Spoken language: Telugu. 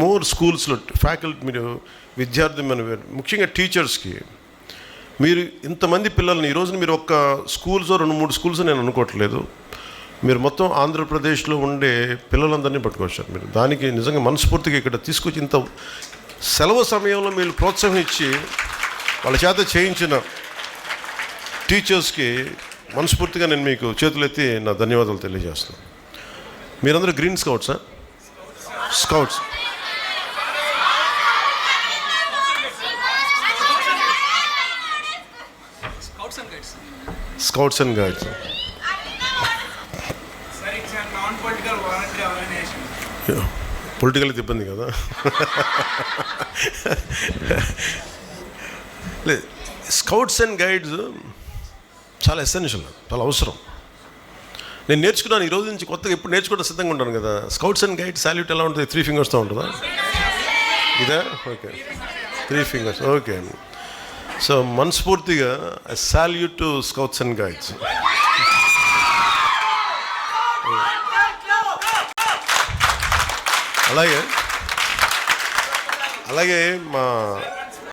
మోర్ స్కూల్స్లో ఫ్యాకల్టీ, మీరు విద్యార్థి, ముఖ్యంగా టీచర్స్కి, మీరు ఇంతమంది పిల్లల్ని ఈరోజు మీరు ఒక్క స్కూల్స్ 2-3 స్కూల్స్ నేను అనుకోవట్లేదు, మీరు మొత్తం ఆంధ్రప్రదేశ్లో ఉండే పిల్లలందరినీ పట్టుకొచ్చారు. మీరు దానికి నిజంగా మనస్ఫూర్తిగా ఇక్కడ తీసుకొచ్చి ఇంత సెలవు సమయంలో మీరు ప్రోత్సాహం ఇచ్చి వాళ్ళ చేత చేయించిన టీచర్స్కి మనస్ఫూర్తిగా నేను మీకు చేతులెత్తి నా ధన్యవాదాలు తెలియజేస్తున్నాను. మీరందరూ గ్రీన్ స్కౌట్సా? Scouts. Scouts and guides. Political ఇబ్బంది కదా. లేదు, స్కౌట్స్ అండ్ గైడ్స్ చాలా ఎసెన్షియల్, చాలా అవసరం. నేను నేర్చుకున్నాను ఈ రోజు నుంచి, కొత్తగా ఎప్పుడు నేర్చుకోవడం సిద్ధంగా ఉంటాను కదా. స్కౌట్స్ అండ్ గైడ్ సాల్యూట్ ఎలా ఉంటుంది? 3 ఫింగర్స్తో ఉంటుందా? ఇదా? Okay, 3 fingers. ఓకే. సో మనస్ఫూర్తిగా salute to scouts and guides. అలాగే మా